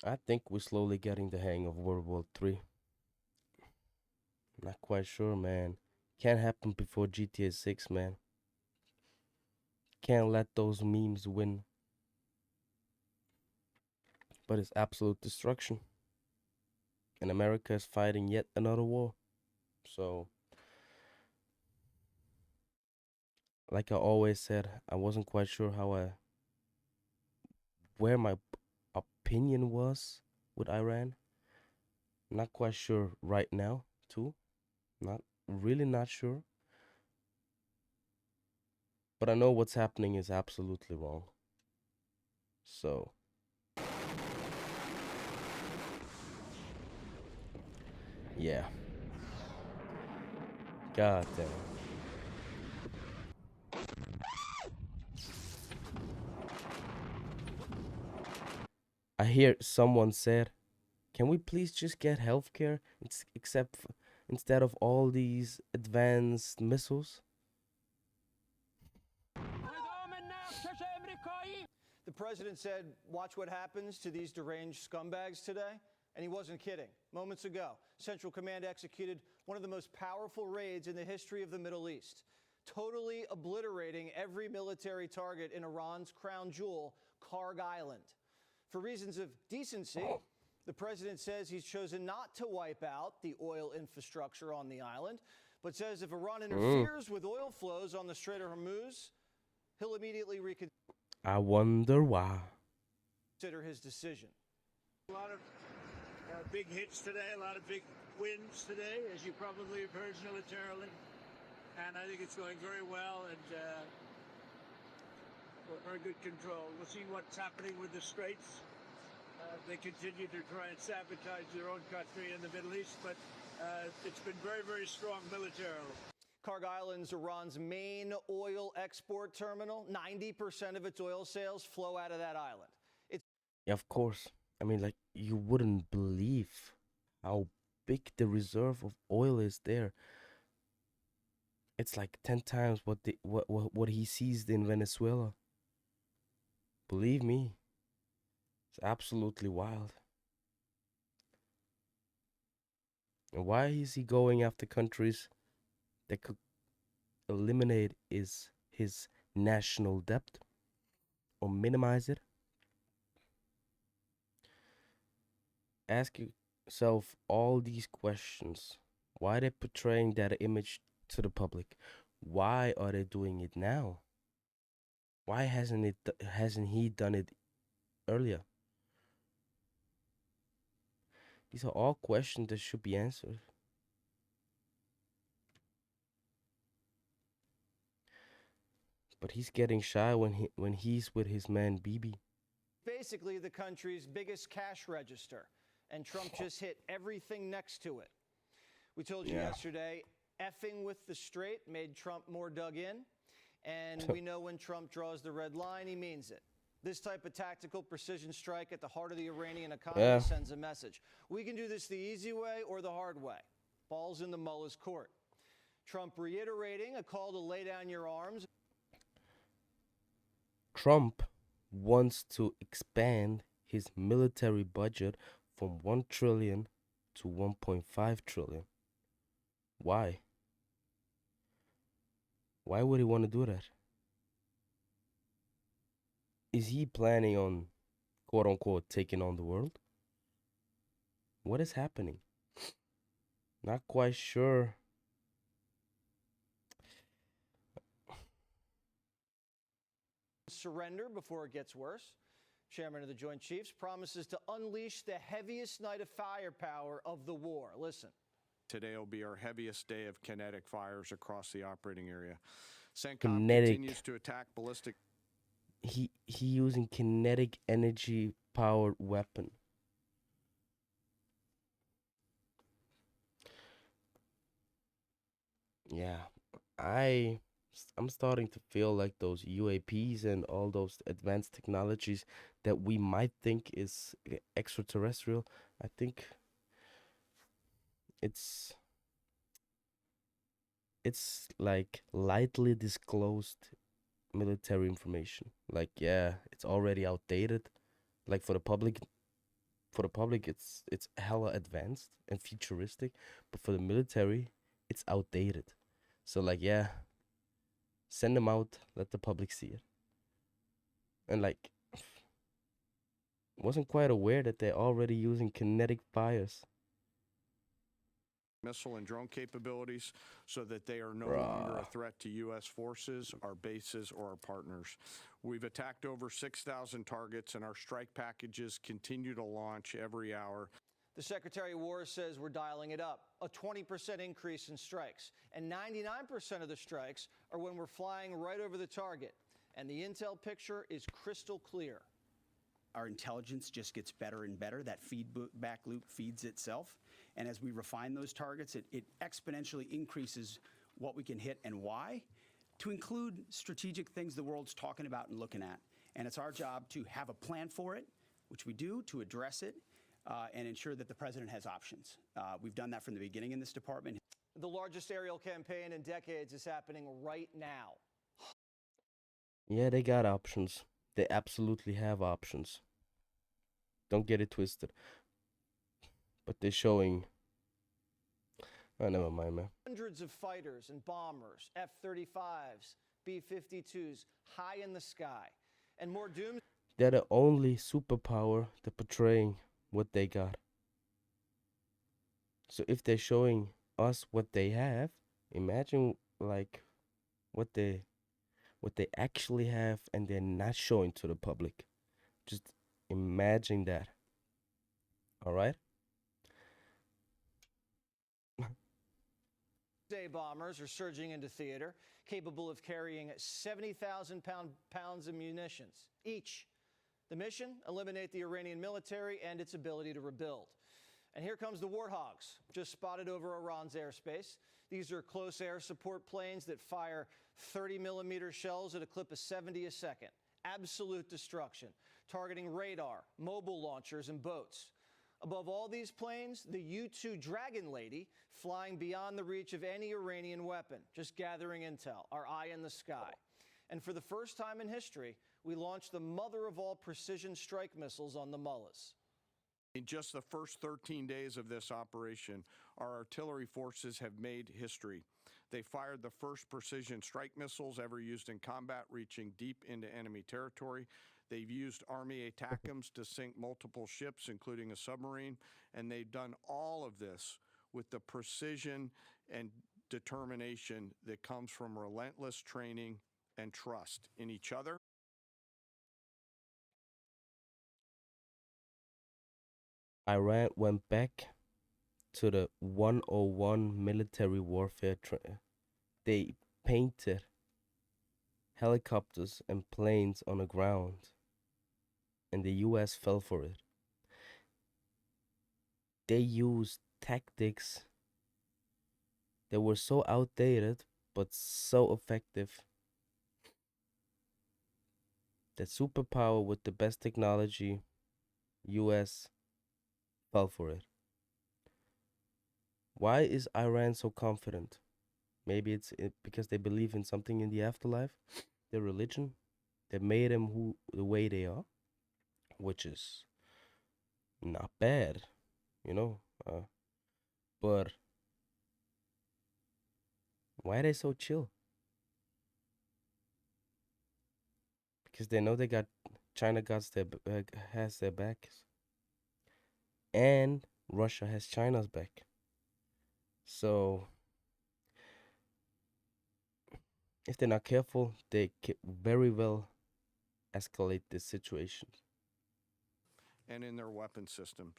I think we're slowly getting the hang of World War III. Not quite sure, man. Can't happen before GTA 6, man. Can't let those memes win. But it's absolute destruction. And America is fighting yet another war. So, like I always said, I wasn't quite sure where my opinion was with Iran. Not quite sure right now, too. Not sure. But I know what's happening is absolutely wrong. So, yeah. God damn. I hear someone said, "Can we please just get healthcare instead of all these advanced missiles?" The president said, watch what happens to these deranged scumbags today. And he wasn't kidding. Moments ago, Central Command executed one of the most powerful raids in the history of the Middle East, totally obliterating every military target in Iran's crown jewel, Karg Island. For reasons of decency, the president says he's chosen not to wipe out the oil infrastructure on the island, but says if Iran interferes with oil flows on the Strait of Hormuz, he'll immediately reconsider I wonder why. his decision. A lot of big hits today, a lot of big wins today, as you probably have heard militarily. And I think it's going very well and very good control. We'll see what's happening with the Straits. They continue to try and sabotage their own country in the Middle East, but it's been very, very strong militarily. Karg Island's Iran's main oil export terminal. 90% of its oil sales flow out of that island. Yeah, of course. I mean, like, you wouldn't believe how big the reserve of oil is there. It's like 10 times what he seized in Venezuela. Believe me, it's absolutely wild. And why is he going after countries that could eliminate his national debt or minimize it? Ask yourself all these questions. Why are they portraying that image to the public? Why are they doing it now? Why hasn't he done it earlier? These are all questions that should be answered. But he's getting shy when he's with his man Bibi. Basically the country's biggest cash register, and Trump just hit everything next to it. We told you yesterday, effing with the Strait made Trump more dug in, and we know when Trump draws the red line, he means it. This type of tactical precision strike at the heart of the Iranian economy sends a message. We can do this the easy way or the hard way. Ball's in the mullah's court. Trump reiterating a call to lay down your arms. Trump wants to expand his military budget from 1 trillion to 1.5 trillion. Why? Why would he want to do that? Is he planning on, quote unquote, taking on the world? What is happening? Not quite sure. Surrender before it gets worse. Chairman of the Joint Chiefs promises to unleash the heaviest night of firepower of the war. Listen. Today will be our heaviest day of kinetic fires across the operating area. CENTCOM Kinetic. continues to attack ballistic. He using kinetic energy powered weapon. Yeah, I'm starting to feel like those UAPs and all those advanced technologies that we might think is extraterrestrial. I think it's like lightly disclosed military information. Like, yeah, it's already outdated. Like, for the public, for the public, it's hella advanced and futuristic, but for the military, it's outdated. So like, yeah, send them out, let the public see it. And like, wasn't quite aware that they're already using kinetic fires. Missile and drone capabilities so that they are no longer a Bruh. threat to U.S. forces, our bases, or our partners. We've attacked over 6,000 targets, and our strike packages continue to launch every hour. The Secretary of War says we're dialing it up, a 20% increase in strikes. And 99% of the strikes are when we're flying right over the target. And the intel picture is crystal clear. Our intelligence just gets better and better. That feedback loop feeds itself. And as we refine those targets, it exponentially increases what we can hit and why, to include strategic things the world's talking about and looking at. And it's our job to have a plan for it, which we do, to address it, and ensure that the president has options. We've done that from the beginning in this department. The largest aerial campaign in decades is happening right now. Yeah, they got options. They absolutely have options. Don't get it twisted. But they're showing. Oh, never mind, man. Hundreds of fighters and bombers, F-35s, B-52s, high in the sky. And more dooms. They're the only superpower that's portraying what they got. So if they're showing us what they have, imagine like what they actually have, and they're not showing to the public. Just imagine that. All right? Day bombers are surging into theater, capable of carrying 70,000 pounds of munitions each. The mission, eliminate the Iranian military and its ability to rebuild. And here comes the Warthogs, just spotted over Iran's airspace. These are close air support planes that fire 30-millimeter shells at a clip of 70 a second. Absolute destruction, targeting radar, mobile launchers, and boats. Above all these planes, the U-2 Dragon Lady, flying beyond the reach of any Iranian weapon, just gathering intel, our eye in the sky. And for the first time in history, we launched the mother of all precision strike missiles on the Mullahs. In just the first 13 days of this operation, our artillery forces have made history. They fired the first precision strike missiles ever used in combat, reaching deep into enemy territory. They've used Army ATACMS to sink multiple ships, including a submarine, and they've done all of this with the precision and determination that comes from relentless training and trust in each other. Iran went back to the 101 military warfare. They painted helicopters and planes on the ground, and the US fell for it. They used tactics that were so outdated but so effective that superpower with the best technology, US, fell for it. Why is Iran so confident? Maybe it's because they believe in something in the afterlife, their religion, that made them the way they are, which is not bad, you know. But why are they so chill? Because they know China has their backs, and Russia has China's back. So if they're not careful, they can very well escalate this situation. And in their weapon systems.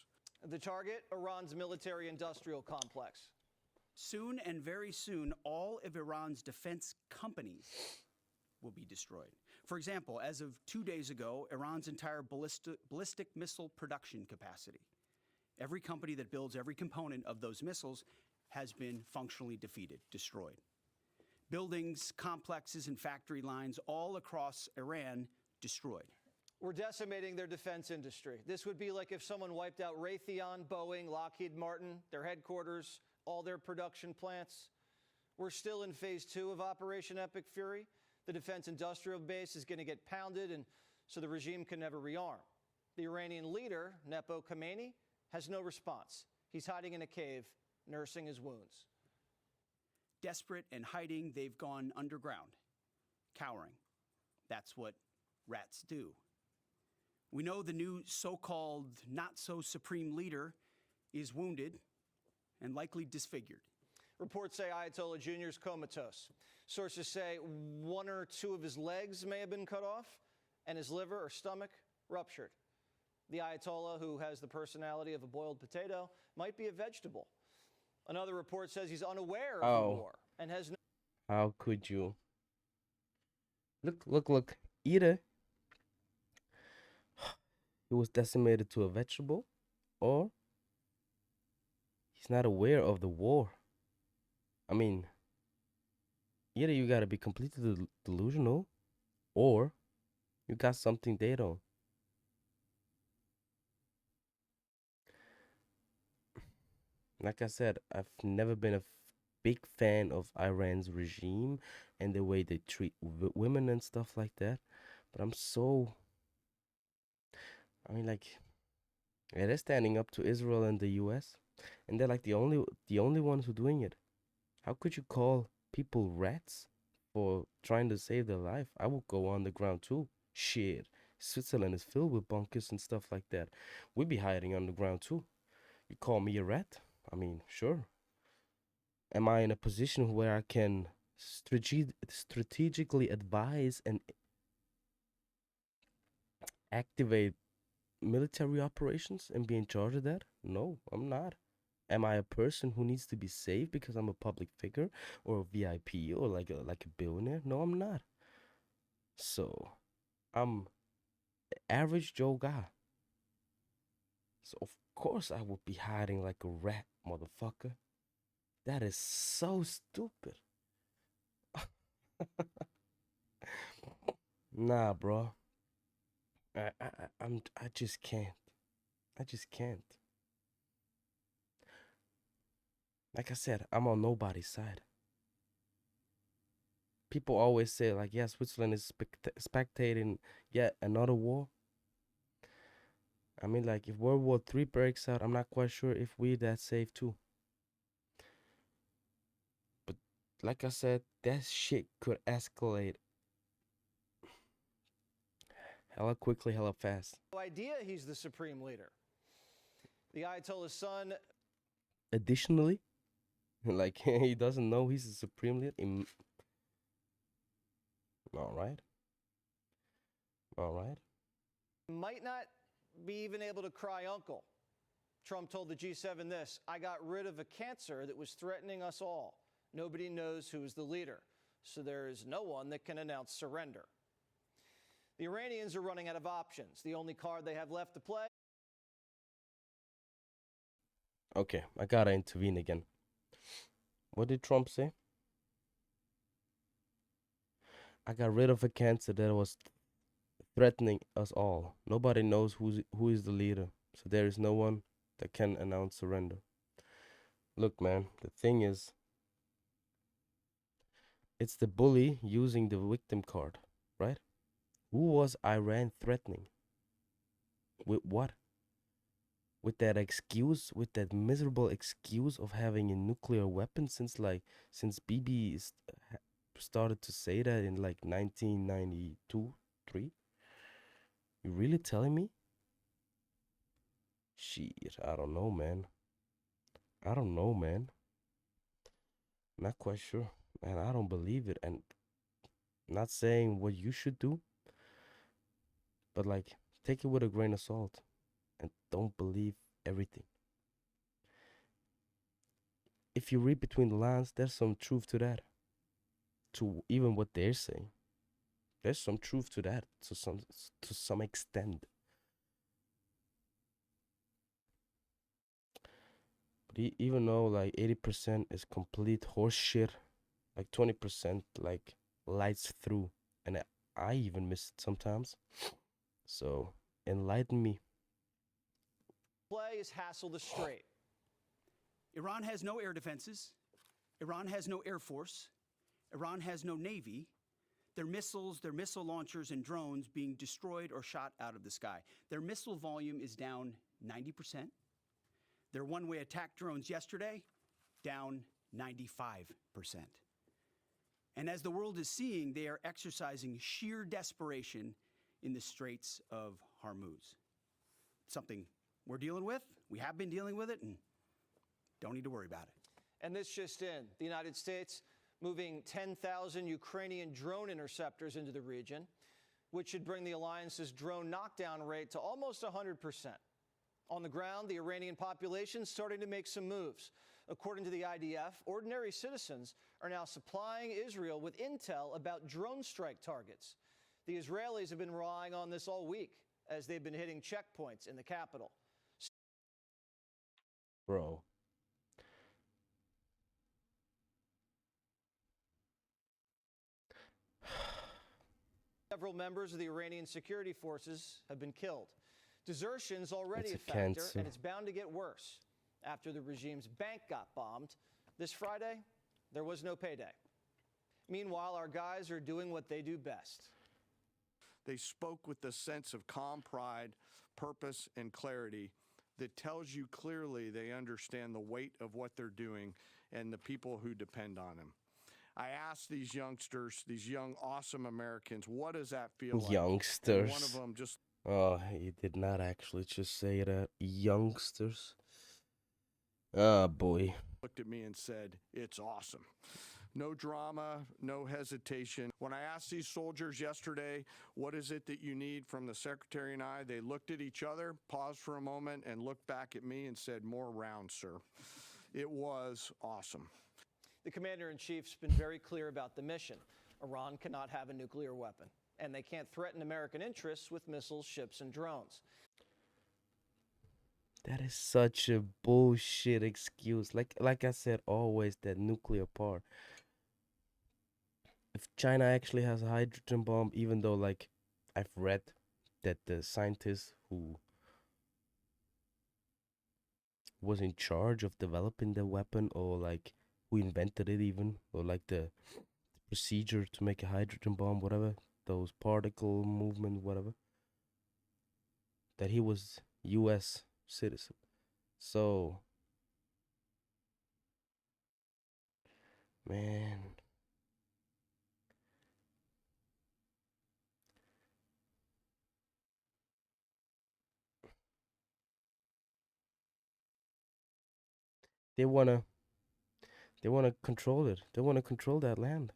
The target, Iran's military-industrial complex. Soon and very soon, all of Iran's defense companies will be destroyed. For example, as of 2 days ago, Iran's entire ballistic missile production capacity, every company that builds every component of those missiles, has been functionally defeated, destroyed. Buildings, complexes, and factory lines all across Iran destroyed. We're decimating their defense industry. This would be like if someone wiped out Raytheon, Boeing, Lockheed Martin, their headquarters, all their production plants. We're still in phase 2 of Operation Epic Fury. The defense industrial base is going to get pounded, and so the regime can never rearm. The Iranian leader, Nepo Khamenei, has no response. He's hiding in a cave, nursing his wounds. Desperate and hiding, they've gone underground, cowering. That's what rats do. We know the new so-called not-so-supreme leader is wounded and likely disfigured. Reports say Ayatollah Jr. is comatose. Sources say one or two of his legs may have been cut off and his liver or stomach ruptured. The Ayatollah, who has the personality of a boiled potato, might be a vegetable. Another report says he's unaware of the war and has no... How could you? Look. Either he was decimated to a vegetable, or he's not aware of the war. I mean, either you gotta be completely delusional, or you got something they don't. Like I said, I've never been a big fan of Iran's regime and the way they treat women and stuff like that. But I mean, like, yeah, they're standing up to Israel and the U.S. and they're like the only ones who are doing it. How could you call people rats for trying to save their life? I would go on the ground too. Shit, Switzerland is filled with bunkers and stuff like that. We'd be hiding on the ground too. You call me a rat? I mean, sure. Am I in a position where I can strategically advise and activate military operations and be in charge of that? No, I'm not. Am I a person who needs to be saved because I'm a public figure or a VIP or like a billionaire? No, I'm not. So, I'm the average Joe guy. So of course I would be hiding like a rat, motherfucker. That is so stupid. Nah, bro. I just can't. I just can't. Like I said, I'm on nobody's side. People always say like, yeah, Switzerland is spectating yet another war. I mean, like, if World War III breaks out, I'm not quite sure if we're that safe too. But like I said, that shit could escalate hella quickly, hella fast. No idea he's the supreme leader. The Ayatollah's son... Additionally, like, he doesn't know he's the supreme leader. All right. might not be even able to cry uncle. Trump told the G7 this: I got rid of a cancer that was threatening us all. Nobody knows who is the leader, so there is no one that can announce surrender. The Iranians are running out of options. The only card they have left to play... Okay, I gotta intervene again. What did Trump say? I got rid of a cancer that was threatening us all. Nobody knows who is the leader, so there is no one that can announce surrender. Look, man, the thing is, it's the bully using the victim card, right? Who was Iran threatening? With what? With that excuse, with that miserable excuse of having a nuclear weapon since Bibi started to say that in like 1992, 3? You really telling me? Shit, I don't know, man. Not quite sure. Man, I don't believe it. And not saying what you should do, but like, take it with a grain of salt and don't believe everything. If you read between the lines, there's some truth to that. To even what they're saying. There's some truth to that to some extent. But even though like 80% is complete horse shit, like 20% like lights through, and I even miss it sometimes. So enlighten me. Play is hassle the straight. Iran has no air defenses. Iran has no air force. Iran has no navy. Their missiles, their missile launchers, and drones being destroyed or shot out of the sky. Their missile volume is down 90%. Their one-way attack drones yesterday, down 95%. And as the world is seeing, they are exercising sheer desperation in the Straits of Hormuz. Something we're dealing with, we have been dealing with it, and don't need to worry about it. And this just in, the United States moving 10,000 Ukrainian drone interceptors into the region, which should bring the alliance's drone knockdown rate to almost 100%. On the ground, the Iranian population is starting to make some moves. According to the IDF, ordinary citizens are now supplying Israel with intel about drone strike targets. The Israelis have been relying on this all week as they've been hitting checkpoints in the capital. Bro. Several members of the Iranian security forces have been killed. Desertion's already It's a a factor, cancer. and it's bound to get worse. After the regime's bank got bombed this Friday, there was no payday. Meanwhile, our guys are doing what they do best. They spoke with the sense of calm pride, purpose, and clarity that tells you clearly they understand the weight of what they're doing and the people who depend on them. I asked these youngsters, these young, awesome Americans, what does that feel like? And Youngsters. one of them just Oh, he did not actually just say that. Youngsters. Ah, boy. looked at me and said, "It's awesome." No drama, no hesitation. When I asked these soldiers yesterday, what is it that you need from the secretary and I, they looked at each other, paused for a moment, and looked back at me and said, "More rounds, sir." It was awesome. The commander-in-chief's been very clear about the mission. Iran cannot have a nuclear weapon, and they can't threaten American interests with missiles, ships, and drones. That is such a bullshit excuse. Like I said, always that nuclear part. If China actually has a hydrogen bomb, even though like I've read that the scientist who was in charge of developing the weapon, or like who invented it even, or like the procedure to make a hydrogen bomb, whatever, those particle movement, whatever, that he was US citizen. So man, they wanna they wanna control it. They wanna control that land.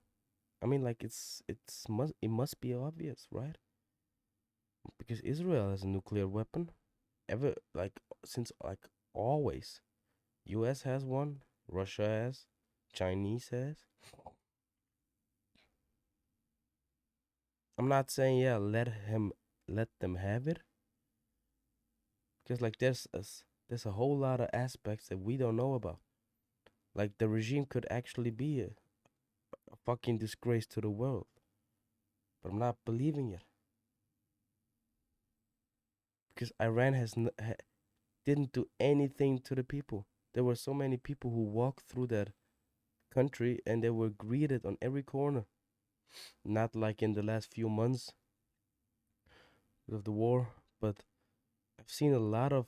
I mean, like it must be obvious, right? Because Israel has a nuclear weapon. Ever like since like always, U.S. has one, Russia has, Chinese has. I'm not saying yeah, let them have it, because like there's a whole lot of aspects that we don't know about. Like the regime could actually be a fucking disgrace to the world, but I'm not believing it because Iran didn't do anything to the people. There were so many people who walked through that country and they were greeted on every corner. Not like in the last few months of the war, but I've seen a lot of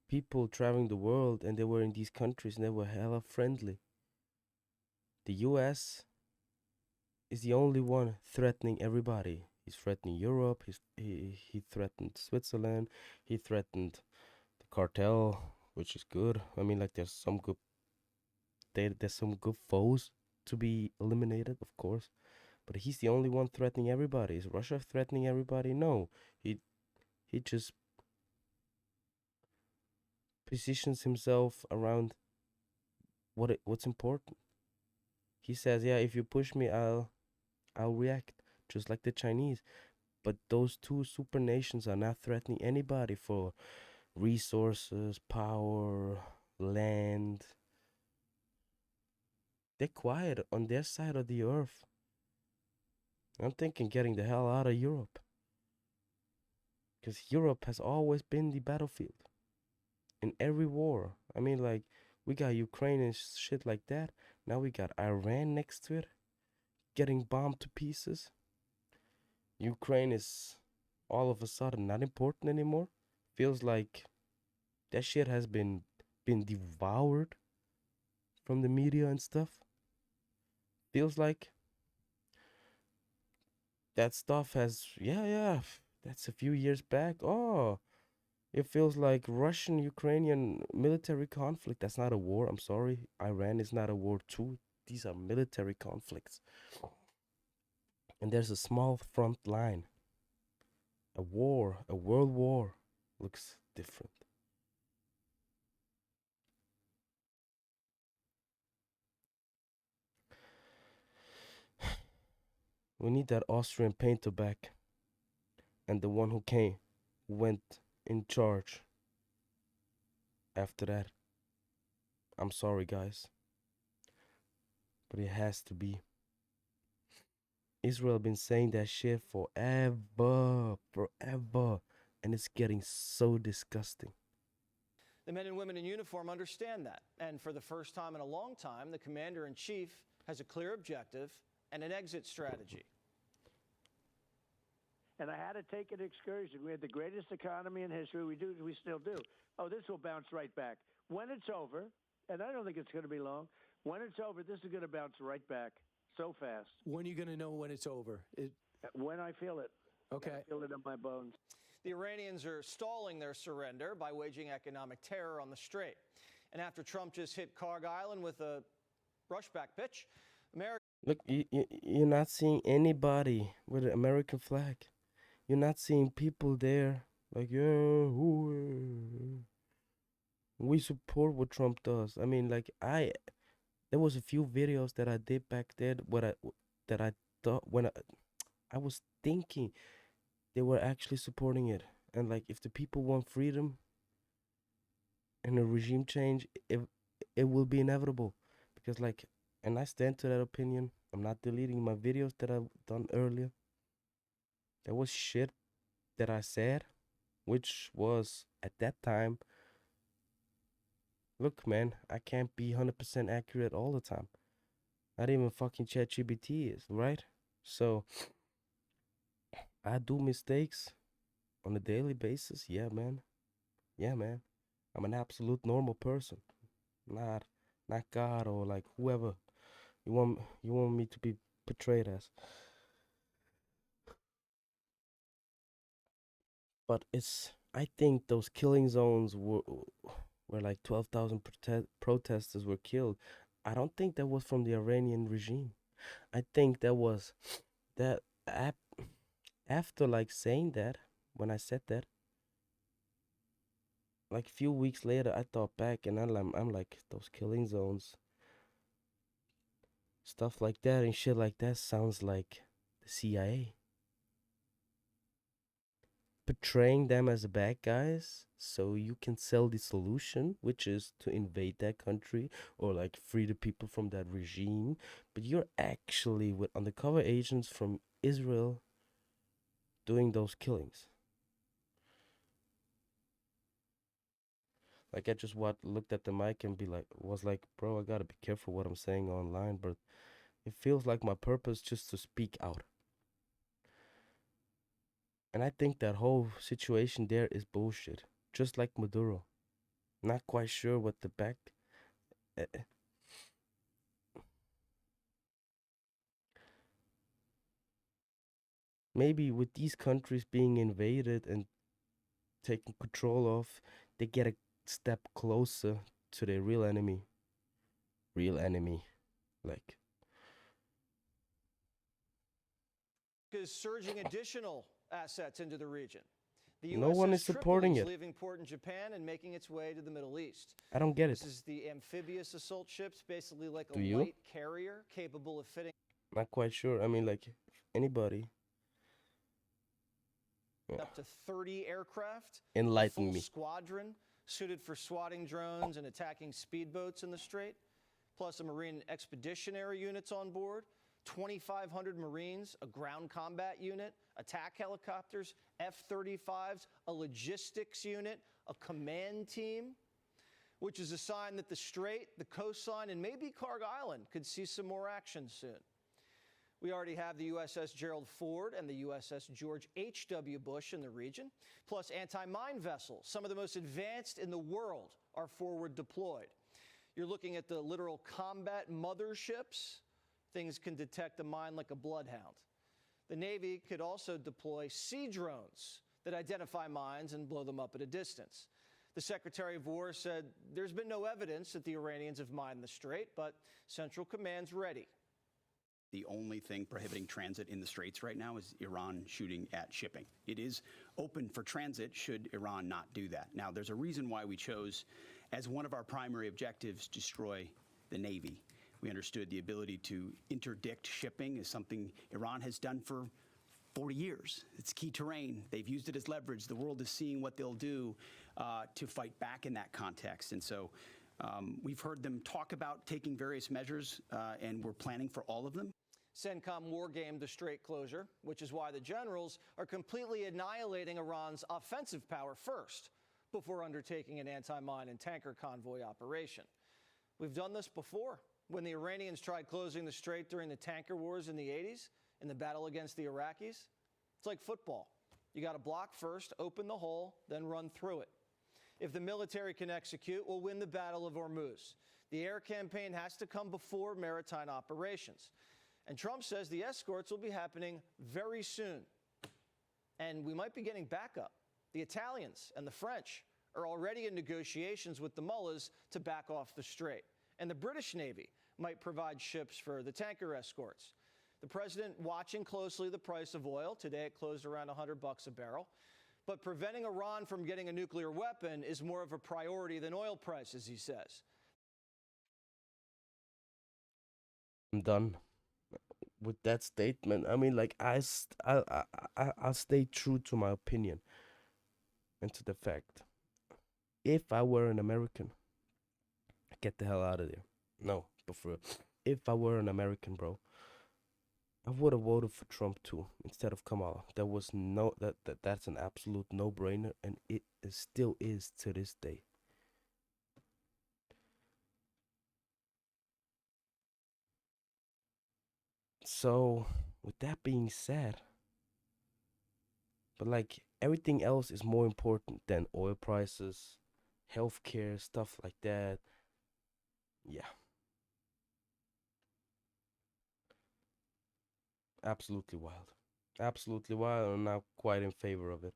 people traveling the world and they were in these countries and they were hella friendly. The US is the only one threatening everybody. He's threatening Europe, he threatened Switzerland, he threatened the cartel, which is good. I mean, like there's some good foes to be eliminated, of course. But he's the only one threatening everybody. Is Russia threatening everybody? No. He just positions himself around what's important. He says, "Yeah, if you push me, I'll react," just like the Chinese. But those two super nations are not threatening anybody for resources, power, land. They're quiet on their side of the earth. I'm thinking getting the hell out of Europe. Because Europe has always been the battlefield. In every war. I mean, like, we got Ukraine and shit like that. Now we got Iran next to it. Getting bombed to pieces. Ukraine is all of a sudden not important anymore. Feels like that shit has been devoured from the media and stuff. Feels like that stuff has, yeah, that's a few years back. Oh, it feels like Russian Ukrainian military conflict. That's not a war. I'm sorry. Iran is not a war too. These are military conflicts. And there's a small front line. A war, a world war looks different. We need that Austrian painter back. And the one who went in charge after that. I'm sorry, guys, but it has to be. Israel been saying that shit forever, and it's getting so disgusting. The men and women in uniform understand that. And for the first time in a long time, the commander-in-chief has a clear objective and an exit strategy. And I had to take an excursion. We had the greatest economy in history. We still do. Oh, this will bounce right back. When it's over, and I don't think it's going to be long, when it's over, this is going to bounce right back so fast. When are you going to know when it's over? When I feel it. Okay. I feel it in my bones. The Iranians are stalling their surrender by waging economic terror on the Strait. And after Trump just hit Karg Island with a rushback pitch, America... Look, you're not seeing anybody with an American flag. You're not seeing people there like, yeah, we support what Trump does. I mean, like, there was a few videos that I did back then that I thought when I was thinking they were actually supporting it. And like, if the people want freedom and a regime change, it will be inevitable. Because like, and I stand to that opinion. I'm not deleting my videos that I've done earlier. There was shit that I said, which was at that time. Look, man, I can't be 100% accurate all the time. Not even fucking ChatGPT is, right? So I do mistakes on a daily basis. Yeah, man. Yeah, man. I'm an absolute normal person. Not God or like whoever you want me to be portrayed as. But I think those killing zones where like 12,000 protesters were killed. I don't think that was from the Iranian regime. I think that was that after like saying that, when I said that, like a few weeks later, I thought back and I'm like, those killing zones, stuff like that and shit like that sounds like the CIA. Portraying them as bad guys so you can sell the solution, which is to invade that country or like free the people from that regime. But you're actually with undercover agents from Israel doing those killings. Like I just looked at the mic and was like, bro, I gotta be careful what I'm saying online, but it feels like my purpose just to speak out. And I think that whole situation there is bullshit. Just like Maduro. Not quite sure what the back... Maybe with these countries being invaded and taken control of, they get a step closer to their real enemy. Real enemy. Like... is surging additional assets into the region. The No one is USS supporting Tripoli is it. leaving port in Japan and making its way to the Middle East. I don't get This it. is the amphibious assault ships, basically like a Do you? light carrier capable of fitting Not quite sure. I mean, like, if anybody... up to 30 aircraft. Enlighten a full me. squadron suited for swatting drones and attacking speedboats in the Strait, plus a Marine expeditionary units on board, 2,500 Marines, a ground combat unit, attack helicopters, F-35s, a logistics unit, a command team, which is a sign that the Strait, the coastline, and maybe Karg Island could see some more action soon. We already have the USS Gerald Ford and the USS George H.W. Bush in the region, plus anti-mine vessels. Some of the most advanced in the world are forward deployed. You're looking at the literal combat motherships. Things can detect a mine like a bloodhound. The Navy could also deploy sea drones that identify mines and blow them up at a distance. The Secretary of War said there's been no evidence that the Iranians have mined the strait, but Central Command's ready. The only thing prohibiting transit in the Straits right now is Iran shooting at shipping. It is open for transit should Iran not do that. Now, there's a reason why we chose, as one of our primary objectives, destroy the Navy. We understood the ability to interdict shipping is something Iran has done for 40 years. It's key terrain. They've used it as leverage. The world is seeing what they'll do to fight back in that context. And so we've heard them talk about taking various measures, and we're planning for all of them. CENTCOM wargamed the strait closure, which is why the generals are completely annihilating Iran's offensive power first, before undertaking an anti-mine and tanker convoy operation. We've done this before, when the Iranians tried closing the strait during the tanker wars in the 80s, in the battle against the Iraqis. It's like football. You got to block first, open the hole, then run through it. If the military can execute, we'll win the Battle of Hormuz. The air campaign has to come before maritime operations. And Trump says the escorts will be happening very soon. And we might be getting backup. The Italians and the French are already in negotiations with the mullahs to back off the strait. And the British Navy might provide ships for the tanker escorts. The president watching closely the price of oil. Today it closed around $100 a barrel. But preventing Iran from getting a nuclear weapon is more of a priority than oil prices, he says. I'm done with that statement. I mean, like, I'll stay true to my opinion and to the fact. If I were an American, I'd get the hell out of there. No, but for if I were an American, bro, I would have voted for Trump too instead of Kamala. There was no that's an absolute no-brainer, and it still is to this day. So, with that being said, but like everything else is more important than oil prices, healthcare, stuff like that. Yeah. Absolutely wild. Absolutely wild. I'm not quite in favor of it.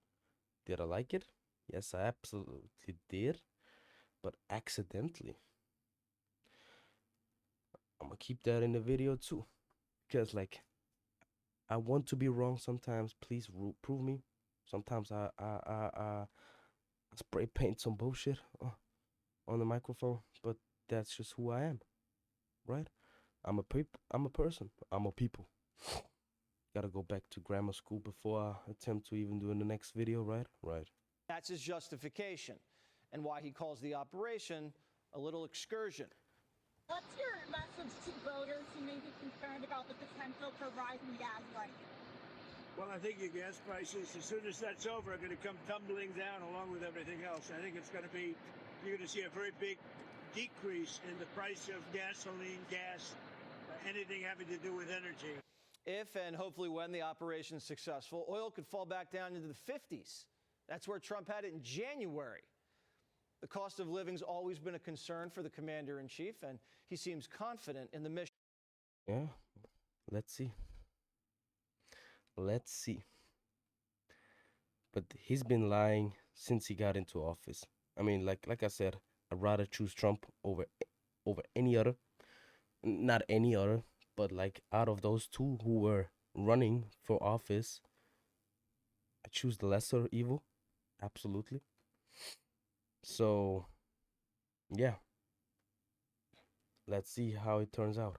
Did I like it? Yes, I absolutely did. But accidentally. I'm gonna keep that in the video too. Because, like, I want to be wrong sometimes. Please prove me. Sometimes I spray paint some bullshit on the microphone. But that's just who I am. Right? I'm a person. I'm a people. Gotta go back to grammar school before I attempt to even do in the next video, right? Right. That's his justification, and why he calls the operation a little excursion. What's your message to voters who may be concerned about the potential for rising gas prices? Well, I think your gas prices, as soon as that's over, are going to come tumbling down along with everything else. I think it's going to be, you're going to see a very big decrease in the price of gasoline, gas, anything having to do with energy. If and hopefully when the operation is successful, oil could fall back down into the 50s. That's where Trump had it in January. The cost of living's always been a concern for the commander-in-chief, and he seems confident in the mission. Yeah, let's see. Let's see. But he's been lying since he got into office. I mean, like I said, I'd rather choose Trump over any other. Not any other, but like out of those two who were running for office, I choose the lesser evil. Absolutely. So, yeah. Let's see how it turns out.